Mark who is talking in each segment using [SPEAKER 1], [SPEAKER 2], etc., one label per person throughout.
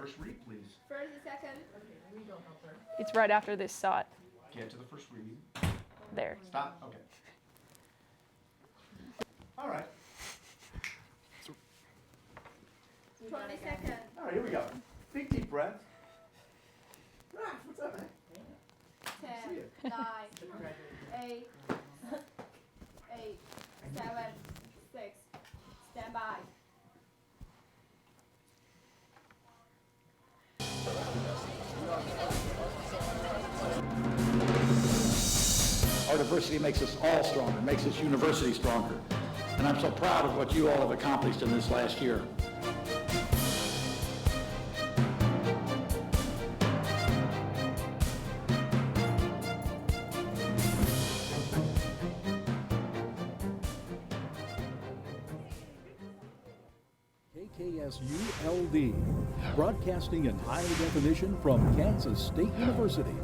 [SPEAKER 1] first read, please.
[SPEAKER 2] First and second.
[SPEAKER 3] It's right after this shot.
[SPEAKER 1] Get to the first read.
[SPEAKER 3] There.
[SPEAKER 1] Stop. Okay. All right.
[SPEAKER 2] 20 seconds.
[SPEAKER 1] All right, here we go. Big deep breath. What's up, man?
[SPEAKER 2] 10, 9, 8, 7, 6. Stand by.
[SPEAKER 4] Our diversity makes us all stronger, makes this university stronger. And I'm so proud of what you all have accomplished in this last year.
[SPEAKER 5] KKSU-LD, broadcasting in high definition from Kansas State University,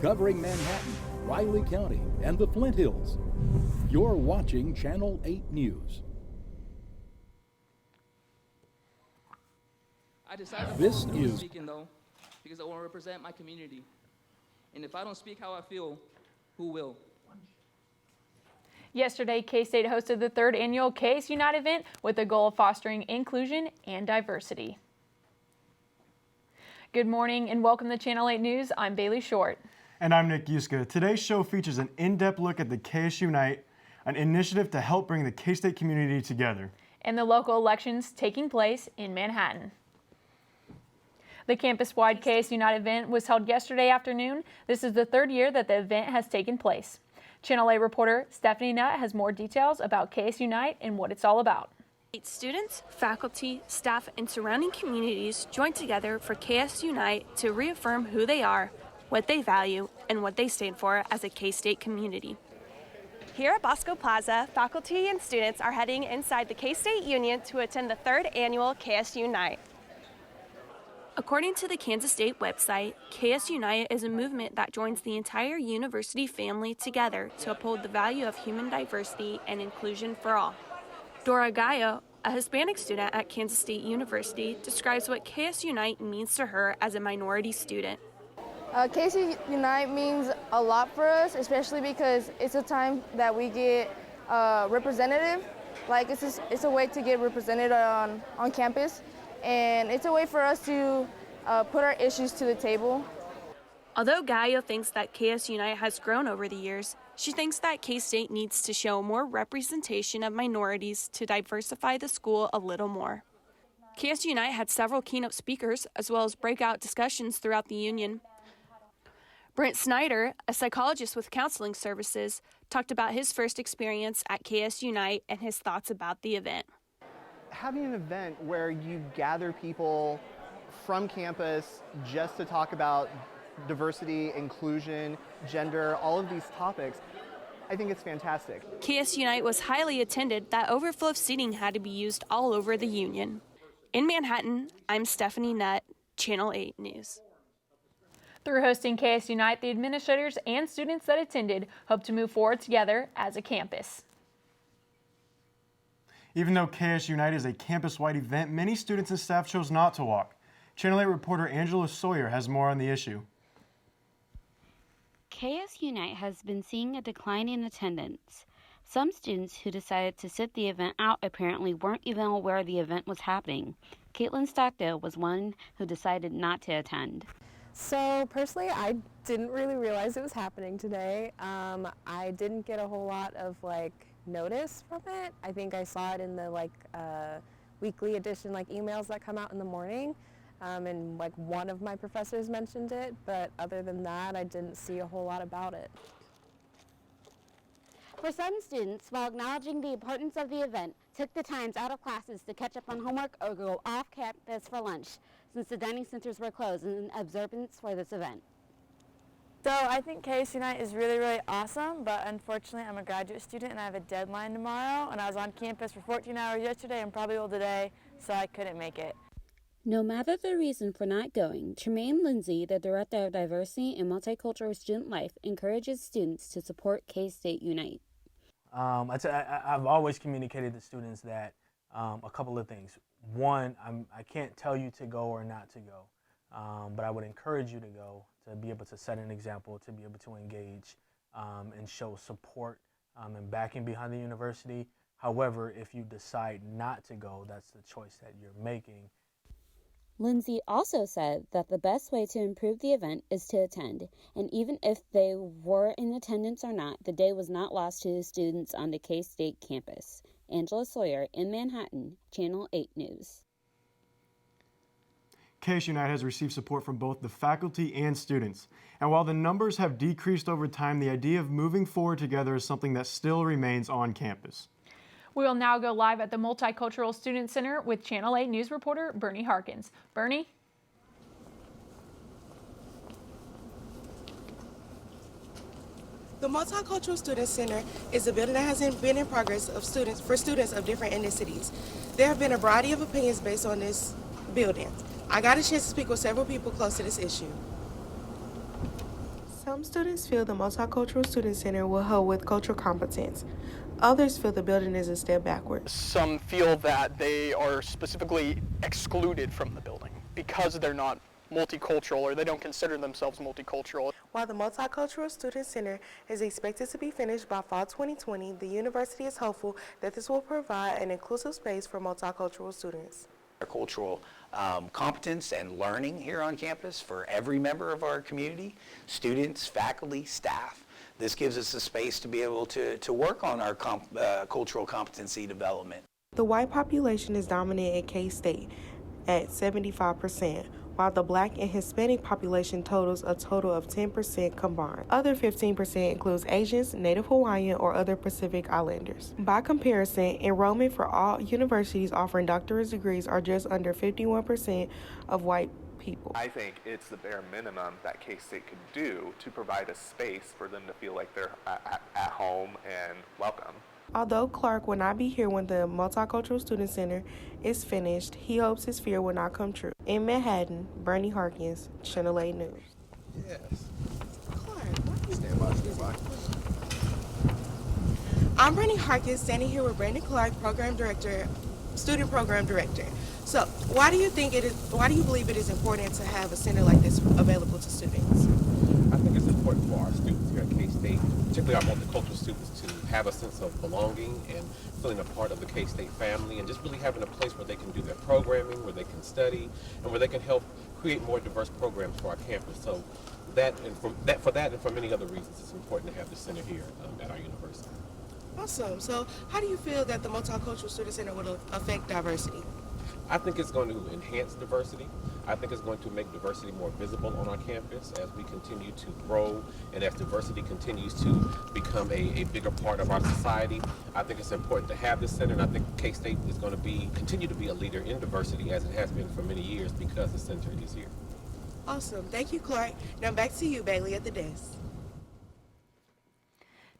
[SPEAKER 5] covering Manhattan, Riley County, and the Flint Hills. You're watching Channel 8 News.
[SPEAKER 6] I decided
[SPEAKER 5] This
[SPEAKER 6] to
[SPEAKER 5] is
[SPEAKER 6] speaking though, because I want to represent my community. And if I don't speak how I feel, who will?
[SPEAKER 3] Yesterday, K-State hosted the 3rd annual KS Unite event with the goal of fostering inclusion and diversity. Good morning and welcome to Channel 8 News. I'm Bailey Short.
[SPEAKER 7] And I'm Nick Yuska. Today's show features an in-depth look at the KS Unite, an initiative to help bring the K-State community together.
[SPEAKER 3] And the local elections taking place in Manhattan. The campus-wide KS Unite event was held yesterday afternoon. This is the 3rd year that the event has taken place. Channel 8 reporter Stephanie Nutt has more details about KS Unite and what it's all about.
[SPEAKER 8] Students, faculty, staff, and surrounding communities joined together for KS Unite to reaffirm who they are, what they value, and what they stand for as a K-State community.
[SPEAKER 9] Here at Bosco Plaza, faculty and students are heading inside the K-State Union to attend the 3rd annual KS Unite.
[SPEAKER 8] According to the Kansas State website, KS Unite is a movement that joins the entire university family together to uphold the value of human diversity and inclusion for all. Dora Gallo, a Hispanic student at Kansas State University, describes what KS Unite means to her as a minority student.
[SPEAKER 10] KS Unite means a lot for us, especially because it's a time that we get representative. Like it's a way to get represented on campus, and it's a way for us to put our issues to the table.
[SPEAKER 8] Although Gallo thinks that KS Unite has grown over the years, she thinks that K-State needs to show more representation of minorities to diversify the school a little more. KS Unite had several keynote speakers as well as breakout discussions throughout the union. Brent Snyder, a psychologist with counseling services, talked about his first experience at KS Unite and his thoughts about the event.
[SPEAKER 11] Having an event where you gather people from campus just to talk about diversity, inclusion, gender, all of these topics, I think it's fantastic.
[SPEAKER 8] KS Unite was highly attended. That overflow of seating had to be used all over the union. In Manhattan, I'm Stephanie Nutt, Channel 8 News.
[SPEAKER 3] Through hosting KS Unite, the administrators and students that attended hope to move forward together as a campus.
[SPEAKER 7] Even though KS Unite is a campus-wide event, many students and staff chose not to walk. Channel 8 reporter Angela Sawyer has more on the issue.
[SPEAKER 12] KS Unite has been seeing a decline in attendance. Some students who decided to sit the event out apparently weren't even aware the event was happening. Caitlin Stockdale was one who decided not to attend.
[SPEAKER 13] So personally, I didn't really realize it was happening today. I didn't get a whole lot of notice from it. I think I saw it in the weekly edition emails that come out in the morning. And one of my professors mentioned it, but other than that, I didn't see a whole lot about it.
[SPEAKER 12] For some students, while acknowledging the importance of the event, took the times out of classes to catch up on homework or go off campus for lunch, since the dining centers were closed in observance for this event.
[SPEAKER 14] So I think KS Unite is really, really awesome, but unfortunately I'm a graduate student and I have a deadline tomorrow, and I was on campus for 14 hours yesterday and probably will today, so I couldn't make it.
[SPEAKER 12] No matter the reason for not going, Tremaine Lindsay, the Director of Diversity and Multicultural Student Life, encourages students to support K-State Unite.
[SPEAKER 15] I've always communicated to students that a couple of things. One, I can't tell you to go or not to go, but I would encourage you to go, to be able to set an example, to be able to engage and show support and backing behind the university. However, if you decide not to go, that's the choice that you're making.
[SPEAKER 12] Lindsay also said that the best way to improve the event is to attend, and even if they were in attendance or not, the day was not lost to the students on the K-State campus. Angela Sawyer in Manhattan, Channel 8 News.
[SPEAKER 7] KS United has received support from both the faculty and students. And while the numbers have decreased over time, the idea of moving forward together is something that still remains on campus.
[SPEAKER 3] We will now go live at the Multicultural Student Center with Channel 8 News reporter Bernie Harkins. Bernie?
[SPEAKER 16] The Multicultural Student Center is a building that has been in progress for students of different ethnicities. There have been a variety of opinions based on this building. I got a chance to speak with several people close to this issue. Some students feel the Multicultural Student Center will help with cultural competence. Others feel the building is a step backwards.
[SPEAKER 17] Some feel that they are specifically excluded from the building because they're not multicultural or they don't consider themselves multicultural.
[SPEAKER 16] While the Multicultural Student Center is expected to be finished by fall 2020, the university is hopeful that this will provide an inclusive space for multicultural students.
[SPEAKER 18] Cultural competence and learning here on campus for every member of our community, students, faculty, staff. This gives us a space to be able to work on our cultural competency development.
[SPEAKER 16] The white population is dominant at K-State at 75%, while the Black and Hispanic population totals a total of 10% combined. Other 15% includes Asians, Native Hawaiian, or other Pacific Islanders. By comparison, enrollment for all universities offering doctorate degrees are just under 51% of white people.
[SPEAKER 19] I think it's the bare minimum that K-State could do to provide a space for them to feel like they're at home and welcome.
[SPEAKER 16] Although Clark will not be here when the Multicultural Student Center is finished, he hopes his fear will not come true. In Manhattan, Bernie Harkins, Channel 8 News.
[SPEAKER 19] Yes.
[SPEAKER 16] Clark,
[SPEAKER 19] stand by.
[SPEAKER 16] I'm Bernie Harkins, standing here with Brandon Clark, Student Program Director. So, why do you believe it is important to have a center like this available to students?
[SPEAKER 20] I think it's important for our students here at K-State, particularly our multicultural students, to have a sense of belonging and feeling a part of the K-State family, and just really having a place where they can do their programming, where they can study, and where they can help create more diverse programs for our campus. So for that and for many other reasons, it's important to have the center here at our university.
[SPEAKER 16] Awesome. So how do you feel that the Multicultural Student Center will affect diversity?
[SPEAKER 20] I think it's going to enhance diversity. I think it's going to make diversity more visible on our campus as we continue to grow and as diversity continues to become a bigger part of our society. I think it's important to have this center, and I think K-State is going to continue to be a leader in diversity as it has been for many years because the center is here.
[SPEAKER 16] Awesome. Thank you, Clark. Now back to you, Bailey, at the desk.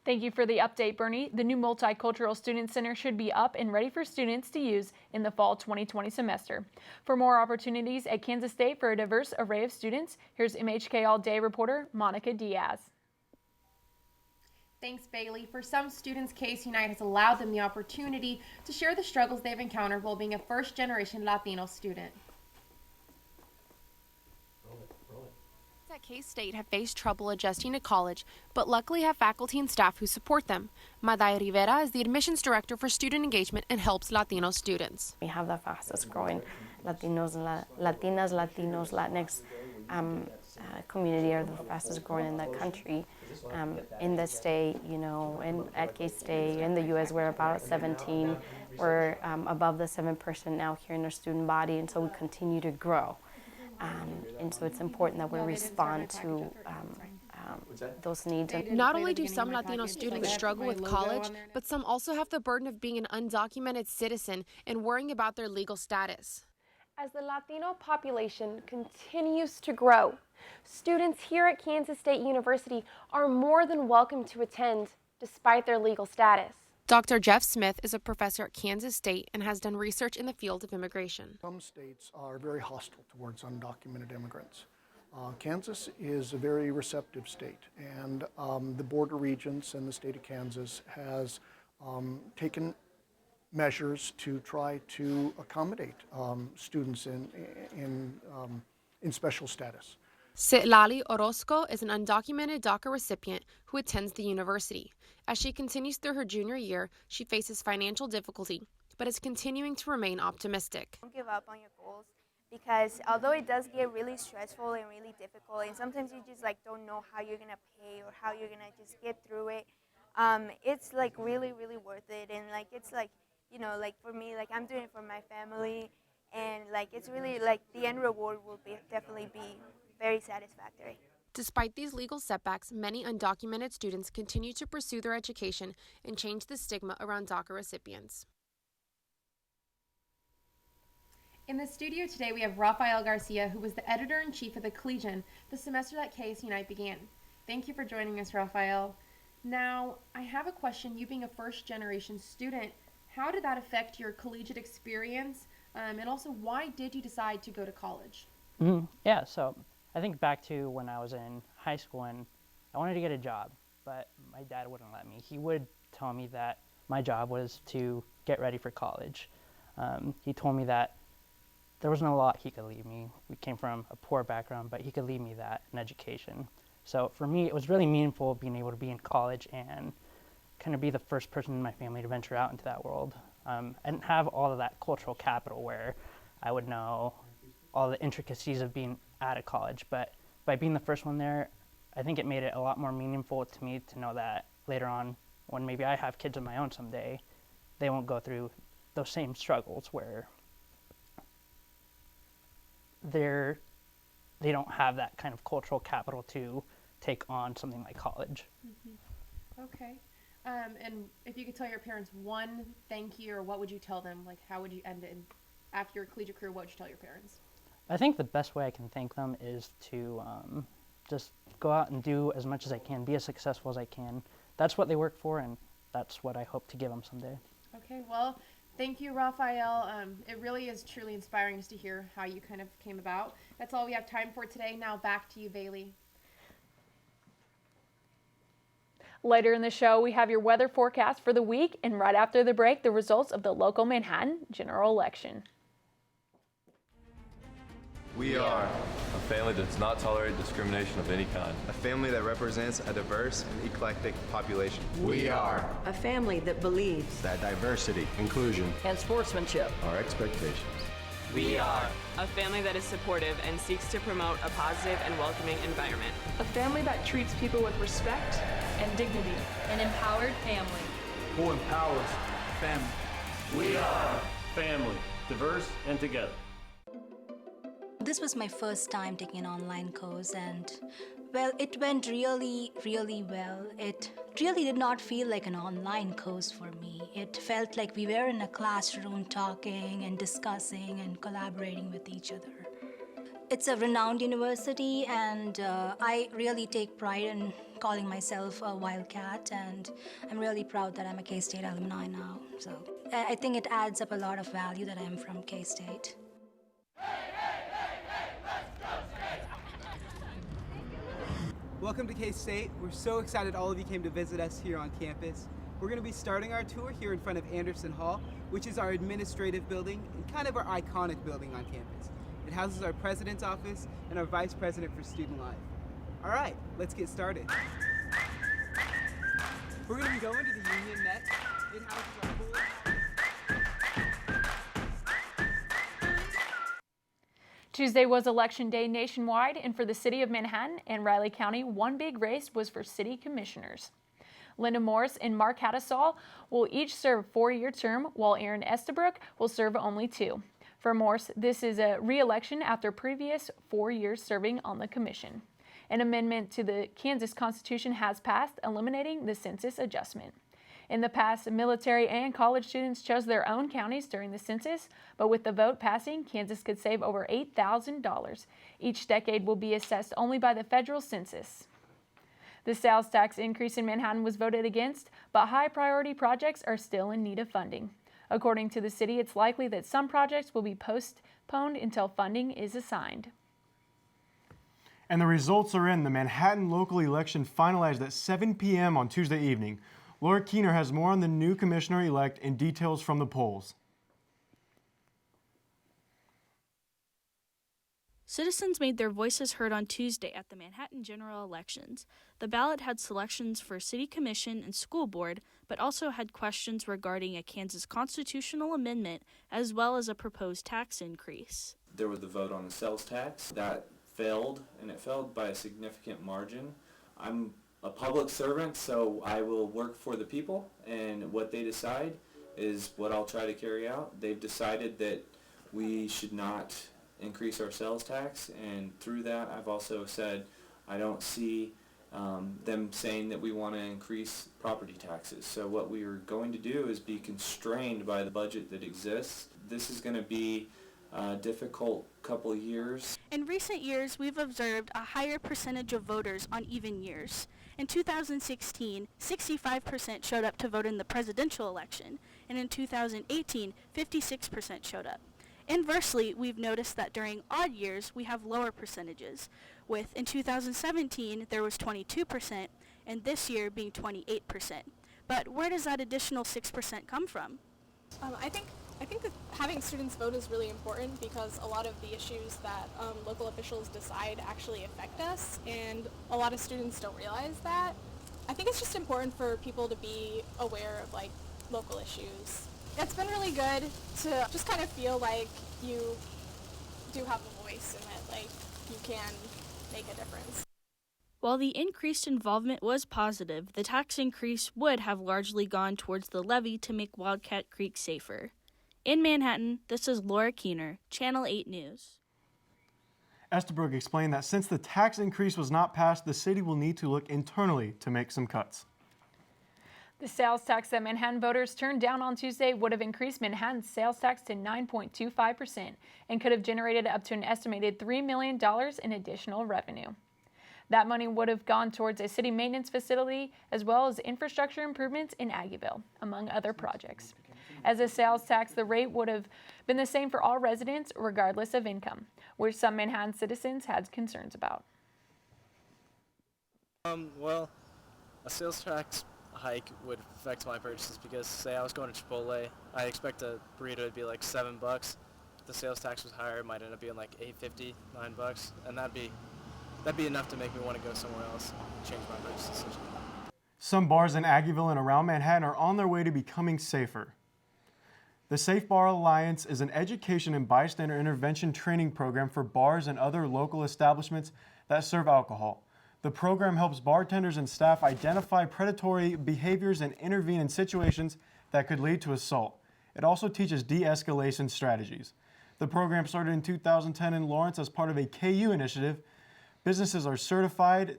[SPEAKER 3] Thank you for the update, Bernie. The new Multicultural Student Center should be up and ready for students to use in the fall 2020 semester. For more opportunities at Kansas State for a diverse array of students, here's MHK All Day reporter Monica Diaz.
[SPEAKER 21] Thanks, Bailey. For some students, KS Unite has allowed them the opportunity to share the struggles they've encountered while being a first-generation Latino student. At K-State have faced trouble adjusting to college, but luckily have faculty and staff who support them. Madaya Rivera is the admissions director for student engagement and helps Latino students.
[SPEAKER 22] We have the fastest growing Latinos, Latinas, Latinos, Latinx community are the fastest growing in the country. In the state, and at K-State, in the U.S., we're about 17. We're above the 7% now here in our student body, and so we continue to grow. And so it's important that we respond to those needs.
[SPEAKER 21] Not only do some Latino students struggle with college, but some also have the burden of being an undocumented citizen and worrying about their legal status.
[SPEAKER 9] As the Latino population continues to grow, students here at Kansas State University are more than welcome to attend despite their legal status.
[SPEAKER 21] Dr. Jeff Smith is a professor at Kansas State and has done research in the field of immigration.
[SPEAKER 23] Some states are very hostile towards undocumented immigrants. Kansas is a very receptive state, and the border regions and the state of Kansas has taken measures to try to accommodate students in special status.
[SPEAKER 21] Sitlali Orozco is an undocumented DACA recipient who attends the university. As she continues through her junior year, she faces financial difficulty, but is continuing to remain optimistic.
[SPEAKER 1] Don't give up on your goals, because although it does get really stressful and really difficult, and sometimes you just don't know how you're gonna pay or how you're gonna just get through it, it's really, really worth it. And it's for me, I'm doing it for my family, and it's really the end reward will definitely be very satisfactory.
[SPEAKER 21] Despite these legal setbacks, many undocumented students continue to pursue their education and change the stigma around DACA recipients. In the studio today, we have Rafael Garcia, who was the editor-in-chief of the Collegian the semester that KS Unite began. Thank you for joining us, Rafael. Now, I have a question. You being a first-generation student, how did that affect your collegiate experience? And also, why did you decide to go to college?
[SPEAKER 2] Yeah, so I think back to when I was in high school and I wanted to get a job, but my dad wouldn't let me. He would tell me that my job was to get ready for college. He told me that there wasn't a lot he could leave me. We came from a poor background, but he could leave me that in education. So for me, it was really meaningful being able to be in college and kind of be the first person in my family to venture out into that world. And have all of that cultural capital where I would know all the intricacies of being at a college. But by being the first one there, I think it made it a lot more meaningful to me to know that later on, when maybe I have kids of my own someday, they won't go through those same struggles where they don't have that kind of cultural capital to take on something like college.
[SPEAKER 21] Okay. And if you could tell your parents one thank you, or what would you tell them? How would you end it? After your collegiate career, what would you tell your parents?
[SPEAKER 2] I think the best way I can thank them is to just go out and do as much as I can, be as successful as I can. That's what they work for, and that's what I hope to give them someday.
[SPEAKER 21] Okay, well, thank you, Rafael. It really is truly inspiring just to hear how you kind of came about. That's all we have time for today. Now back to you, Bailey.
[SPEAKER 3] Later in the show, we have your weather forecast for the week, and right after the break, the results of the local Manhattan general election.
[SPEAKER 4] We are a family that does not tolerate discrimination of any kind.
[SPEAKER 24] A family that represents a diverse and eclectic population.
[SPEAKER 25] We are a family that believes
[SPEAKER 24] that diversity, inclusion,
[SPEAKER 25] and sportsmanship
[SPEAKER 24] are expectations.
[SPEAKER 26] We are a family that is supportive and seeks to promote a positive and welcoming environment.
[SPEAKER 27] A family that treats people with respect and dignity.
[SPEAKER 28] An empowered family.
[SPEAKER 29] Who empowers family.
[SPEAKER 30] We are family, diverse and together.
[SPEAKER 31] This was my first time taking an online course, and well, it went really, really well. It really did not feel like an online course for me. It felt like we were in a classroom talking and discussing and collaborating with each other. It's a renowned university, and I really take pride in calling myself a Wildcat, and I'm really proud that I'm a K-State alumni now. So I think it adds up a lot of value that I'm from K-State.
[SPEAKER 32] Welcome to K-State. We're so excited all of you came to visit us here on campus. We're going to be starting our tour here in front of Anderson Hall, which is our administrative building and kind of our iconic building on campus. It houses our president's office and our vice president for student life. All right, let's get started. We're going to be going to the Union next. It houses our board.
[SPEAKER 3] Tuesday was election day nationwide, and for the city of Manhattan and Riley County, one big race was for city commissioners. Linda Morris and Mark Hattasol will each serve a 4-year term, while Aaron Estabrook will serve only 2. For Morse, this is a re-election after previous 4 years serving on the commission. An amendment to the Kansas Constitution has passed, eliminating the census adjustment. In the past, military and college students chose their own counties during the census, but with the vote passing, Kansas could save over $8,000. Each decade will be assessed only by the federal census. The sales tax increase in Manhattan was voted against, but high-priority projects are still in need of funding. According to the city, it's likely that some projects will be postponed until funding is assigned.
[SPEAKER 7] And the results are in. The Manhattan local election finalized at 7 p.m. on Tuesday evening. Laura Keener has more on the new commissioner-elect and details from the polls.
[SPEAKER 5] Citizens made their voices heard on Tuesday at the Manhattan general elections. The ballot had selections for City Commission and School Board, but also had questions regarding a Kansas constitutional amendment as well as a proposed tax increase.
[SPEAKER 6] There was the vote on the sales tax. That failed, and it failed by a significant margin. I'm a public servant, so I will work for the people, and what they decide is what I'll try to carry out. They've decided that we should not increase our sales tax, and through that I've also said I don't see them saying that we want to increase property taxes. So what we are going to do is be constrained by the budget that exists. This is going to be a difficult couple of years.
[SPEAKER 5] In recent years, we've observed a higher percentage of voters on even years. In 2016, 65% showed up to vote in the presidential election, and in 2018, 56% showed up. Inversely, we've noticed that during odd years, we have lower percentages, with in 2017, there was 22%, and this year being 28%. But where does that additional 6% come from?
[SPEAKER 8] I think that having students vote is really important because a lot of the issues that local officials decide actually affect us, and a lot of students don't realize that. I think it's just important for people to be aware of like local issues. It's been really good to just kind of feel like you do have a voice and that like you can make a difference.
[SPEAKER 5] While the increased involvement was positive, the tax increase would have largely gone towards the levy to make Wildcat Creek safer. In Manhattan, this is Laura Keener, Channel 8 News.
[SPEAKER 7] Estabrook explained that since the tax increase was not passed, the city will need to look internally to make some cuts.
[SPEAKER 3] The sales tax that Manhattan voters turned down on Tuesday would have increased Manhattan's sales tax to 9.25% and could have generated up to an estimated $3 million in additional revenue. That money would have gone towards a city maintenance facility as well as infrastructure improvements in Aggieville, among other projects. As a sales tax, the rate would have been the same for all residents regardless of income, which some Manhattan citizens had concerns about.
[SPEAKER 10] Well, a sales tax hike would affect my purchases because, say, I was going to Chipotle, I expect a burrito to be like $7. If the sales tax was higher, it might end up being like $8.50, $9, and that'd be enough to make me want to go somewhere else and change my purchase decision.
[SPEAKER 7] Some bars in Aggieville and around Manhattan are on their way to becoming safer. The Safe Bar Alliance is an education and bystander intervention training program for bars and other local establishments that serve alcohol. The program helps bartenders and staff identify predatory behaviors and intervene in situations that could lead to assault. It also teaches de-escalation strategies. The program started in 2010 in Lawrence as part of a KU initiative. Businesses certified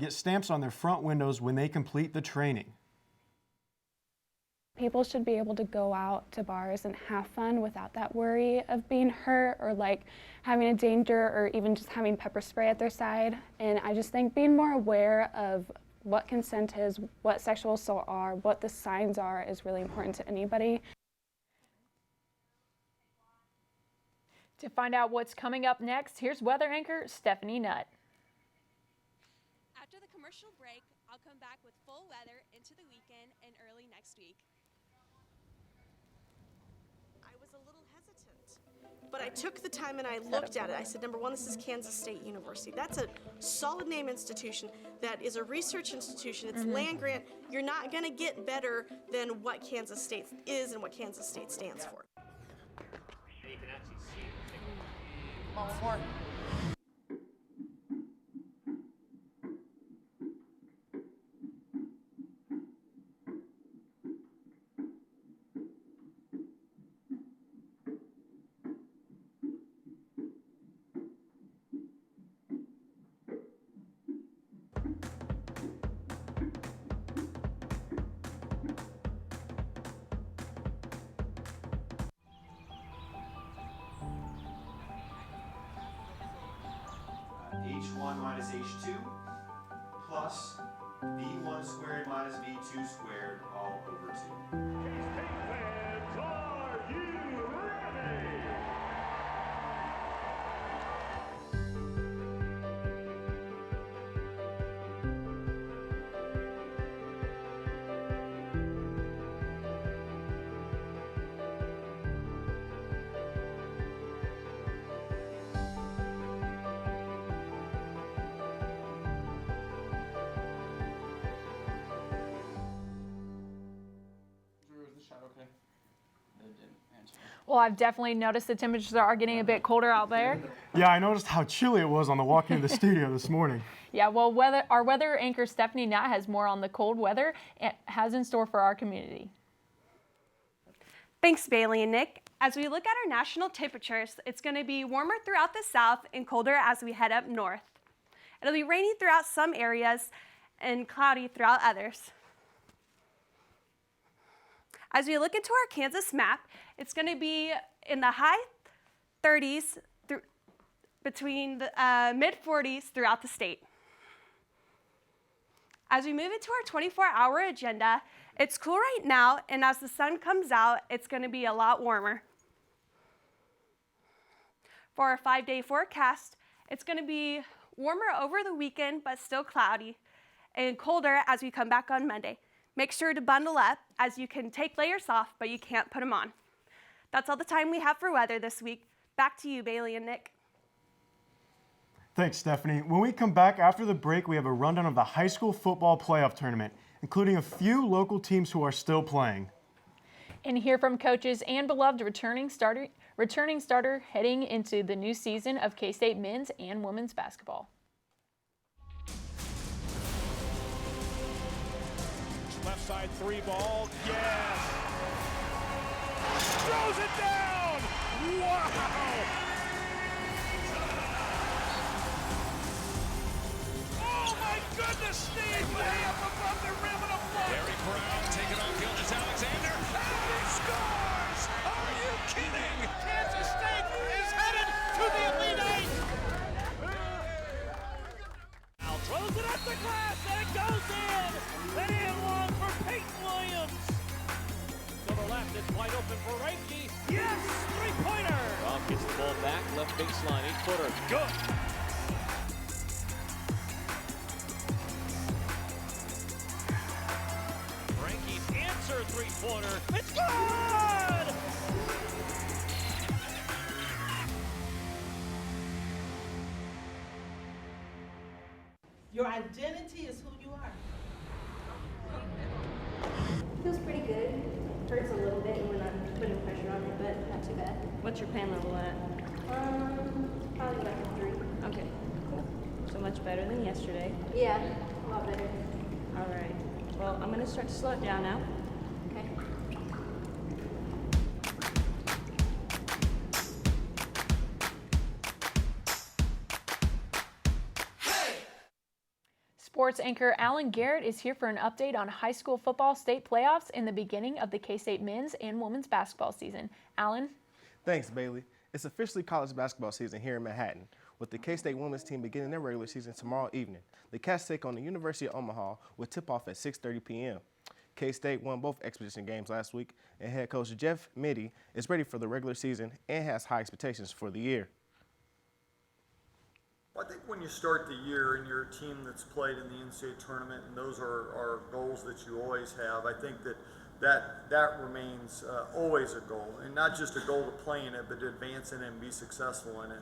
[SPEAKER 7] get stamps on their front windows when they complete the training.
[SPEAKER 11] People should be able to go out to bars and have fun without that worry of being hurt or like having a danger or even just having pepper spray at their side. And I just think being more aware of what consent is, what sexual assault are, what the signs are is really important to anybody.
[SPEAKER 3] To find out what's coming up next, here's weather anchor Stephanie Nutt.
[SPEAKER 12] After the commercial break, I'll come back with full weather into the weekend and early next week.
[SPEAKER 13] I was a little hesitant, but I took the time and I looked at it. I said, number one, this is Kansas State University. That's a solid name institution. That is a research institution. It's land grant. You're not going to get better than what Kansas State is and what Kansas State stands for.
[SPEAKER 14] You can actually see it.
[SPEAKER 13] One more.
[SPEAKER 15] H1 minus H2 plus V1 squared minus V2 squared all over 2.
[SPEAKER 17] Are you ready?
[SPEAKER 3] Well, I've definitely noticed the temperatures are getting a bit colder out there.
[SPEAKER 7] Yeah, I noticed how chilly it was on the walk into the studio this morning.
[SPEAKER 3] Yeah, well, our weather anchor Stephanie Knott has more on the cold weather it has in store for our community.
[SPEAKER 1] Thanks, Bailey and Nick. As we look at our national temperatures, it's going to be warmer throughout the south and colder as we head up north. It'll be rainy throughout some areas and cloudy throughout others. As we look into our Kansas map, it's going to be in the high 30s between the mid 40s throughout the state. As we move into our 24-hour agenda, it's cool right now, and as the sun comes out, it's going to be a lot warmer. For our 5-day forecast, it's going to be warmer over the weekend, but still cloudy, and colder as we come back on Monday. Make sure to bundle up, as you can take layers off, but you can't put them on. That's all the time we have for weather this week. Back to you, Bailey and Nick.
[SPEAKER 7] Thanks, Stephanie. When we come back after the break, we have a rundown of the high school football playoff tournament, including a few local teams who are still playing.
[SPEAKER 3] And hear from coaches and beloved returning starter heading into the new season of K-State men's and women's basketball.
[SPEAKER 17] Left side three ball, yes! Throws it down! Wow! Oh my goodness, Steve! Way up above the rim and a block! Derek Brown taking on field as Alexander. And he scores! Are you kidding? Kansas State is headed to the Elite Eight! Now throws it up the glass and it goes in! And in one for Peyton Williams! To the left, it's wide open for Reiki. Yes! Three-pointer! Goff gets the ball back, left baseline, 8-footer. Good! Reiki answer three-pointer. It's good!
[SPEAKER 2] Your identity is who you are.
[SPEAKER 4] Feels pretty good. Hurts a little bit when I'm putting pressure on it, but not too bad.
[SPEAKER 9] What's your pain level at?
[SPEAKER 4] Probably like a 3.
[SPEAKER 9] Okay, cool. So much better than yesterday.
[SPEAKER 4] Yeah, a lot better.
[SPEAKER 9] All right. Well, I'm going to start to slow it down now.
[SPEAKER 4] Okay.
[SPEAKER 3] Sports anchor Alan Garrett is here for an update on high school football state playoffs and the beginning of the K-State men's and women's basketball season. Alan?
[SPEAKER 16] Thanks, Bailey. It's officially college basketball season here in Manhattan, with the K-State women's team beginning their regular season tomorrow evening. The Cats take on the University of Omaha with tip-off at 6:30 p.m. K-State won both exhibition games last week, and head coach Jeff Mittie is ready for the regular season and has high expectations for the year.
[SPEAKER 18] I think when you start the year and you're a team that's played in the NCAA tournament, and those are goals that you always have, I think that remains always a goal, and not just a goal to play in it, but to advance in it and be successful in it.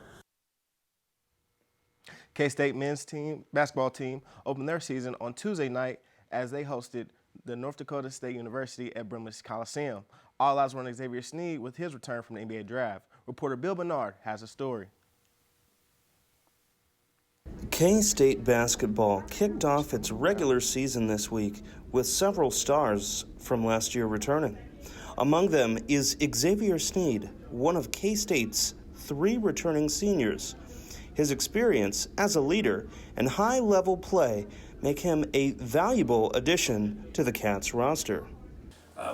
[SPEAKER 16] K-State men's basketball team opened their season on Tuesday night as they hosted the North Dakota State University at Brimley Coliseum. All Eyes were on Xavier Sneed with his return from the NBA draft. Reporter Bill Bernard has a story.
[SPEAKER 19] K-State basketball kicked off its regular season this week with several stars from last year returning. Among them is Xavier Sneed, one of K-State's 3 returning seniors. His experience as a leader and high-level play make him a valuable addition to the Cats roster.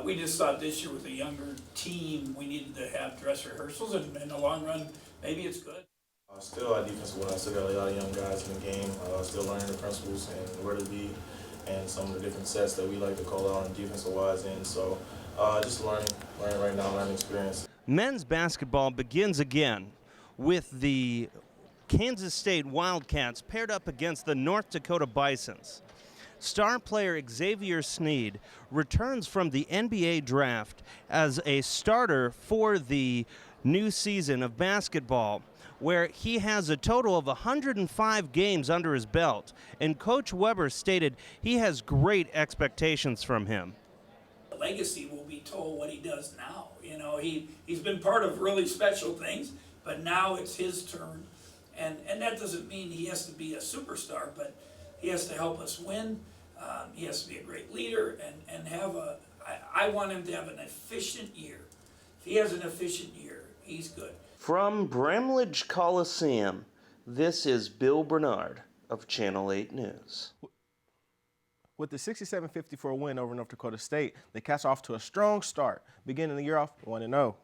[SPEAKER 20] We just thought this year with a younger team, we needed to have dress rehearsals, and in the long run, maybe it's good.
[SPEAKER 21] Still at defensive line, I still got a lot of young guys in the game. Still learning the principles and where to be, and some of the different sets that we like to call out on defensive wise. And so, just learning right now, learning experience.
[SPEAKER 22] Men's basketball begins again with the Kansas State Wildcats paired up against the North Dakota Bisons. Star player Xavier Sneed returns from the NBA draft as a starter for the new season of basketball, where he has a total of 105 games under his belt, and Coach Weber stated he has great expectations from him.
[SPEAKER 20] The legacy will be told what he does now. You know, he's been part of really special things, but now it's his turn. And that doesn't mean he has to be a superstar, but he has to help us win. He has to be a great leader and have I want him to have an efficient year. If he has an efficient year, he's good.
[SPEAKER 19] From Bramlage Coliseum, this is Bill Bernard of Channel 8 News.
[SPEAKER 16] With the 67-54 win over North Dakota State, the Cats are off to a strong start, beginning the year off 1-0.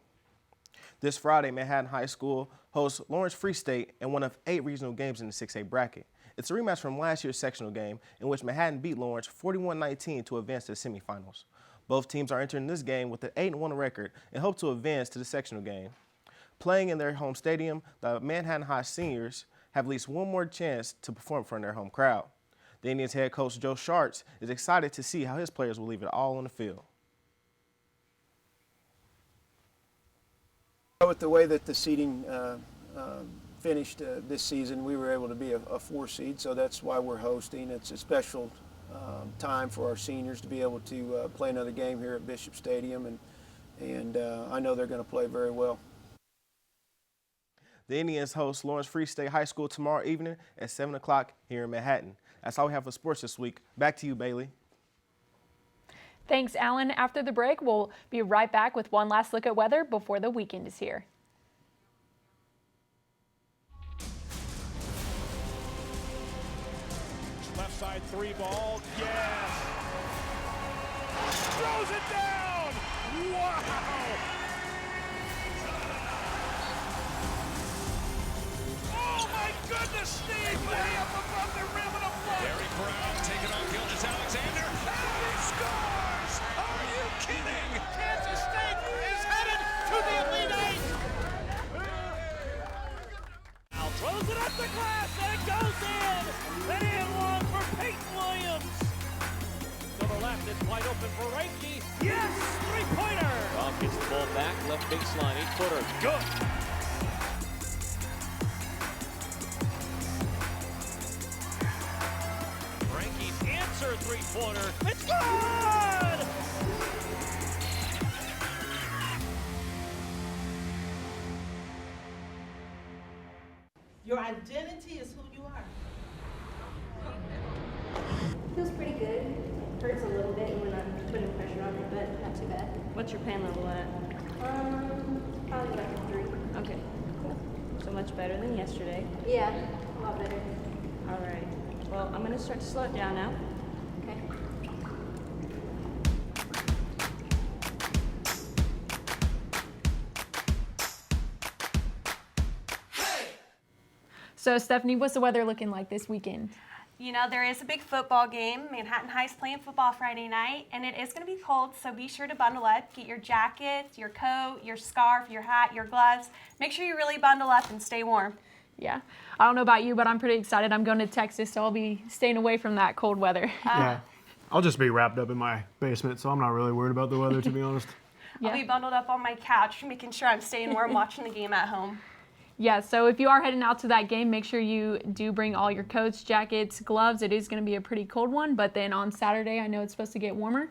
[SPEAKER 16] This Friday, Manhattan High School hosts Lawrence Free State in one of 8 regional games in the 6A bracket. It's a rematch from last year's sectional game in which Manhattan beat Lawrence 41-19 to advance to the semifinals. Both teams are entering this game with an 8-1 record and hope to advance to the sectional game. Playing in their home stadium, the Manhattan High seniors have at least one more chance to perform in front of their home crowd. The Indians head coach Joe Schartz is excited to see how his players will leave it all on the field.
[SPEAKER 6] With the way that the seeding finished this season, we were able to be a 4 seed, so that's why we're hosting. It's a special time for our seniors to be able to play another game here at Bishop Stadium, and I know they're going to play very well.
[SPEAKER 16] The Indians host Lawrence Free State High School tomorrow evening at 7 o'clock here in Manhattan. That's all we have for sports this week. Back to you, Bailey.
[SPEAKER 3] Thanks, Alan. After the break, we'll be right back with one last look at weather before the weekend is here.
[SPEAKER 17] Left side 3 ball, yes! Throws it down! Wow! Oh my goodness, Steve! Way up above the rim and a block! Derek Brown taking on Gildas Alexander, and he scores! Are you kidding? Kansas State is headed to the Elite Eight! Now throws it up the glass, and it goes in! And in one for Peyton Williams! To the left, it's wide open for Reiki. Yes! Three-pointer!
[SPEAKER 8] Well, gets the ball back, left baseline, 8-footer.
[SPEAKER 17] Good! Frankie's answer three-pointer. It's good!
[SPEAKER 2] Your identity is who you are.
[SPEAKER 4] Feels pretty good. Hurts a little bit when I'm putting pressure on it, but not too bad.
[SPEAKER 9] What's your pain level at?
[SPEAKER 4] Probably like a 3.
[SPEAKER 9] Okay, cool. So much better than yesterday.
[SPEAKER 4] Yeah, a lot better.
[SPEAKER 9] All right. Well, I'm going to start to slow it down now.
[SPEAKER 4] Okay.
[SPEAKER 3] So, Stephanie, what's the weather looking like this weekend?
[SPEAKER 1] You know, there is a big football game. Manhattan High's playing football Friday night, and it is going to be cold, so be sure to bundle up. Get your jackets, your coat, your scarf, your hat, your gloves. Make sure you really bundle up and stay warm.
[SPEAKER 3] Yeah. I don't know about you, but I'm pretty excited. I'm going to Texas, so I'll be staying away from that cold weather.
[SPEAKER 7] Yeah. I'll just be wrapped up in my basement, so I'm not really worried about the weather, to be honest.
[SPEAKER 1] I'll be bundled up on my couch, making sure I'm staying warm watching the game at home.
[SPEAKER 3] Yeah, so if you are heading out to that game, make sure you do bring all your coats, jackets, gloves. It is going to be a pretty cold one, but then on Saturday, I know it's supposed to get warmer.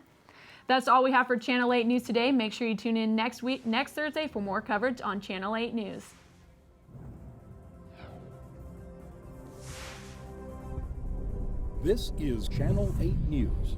[SPEAKER 3] That's all we have for Channel 8 News today. Make sure you tune in next Thursday for more coverage on Channel 8 News.
[SPEAKER 23] This is Channel 8 News.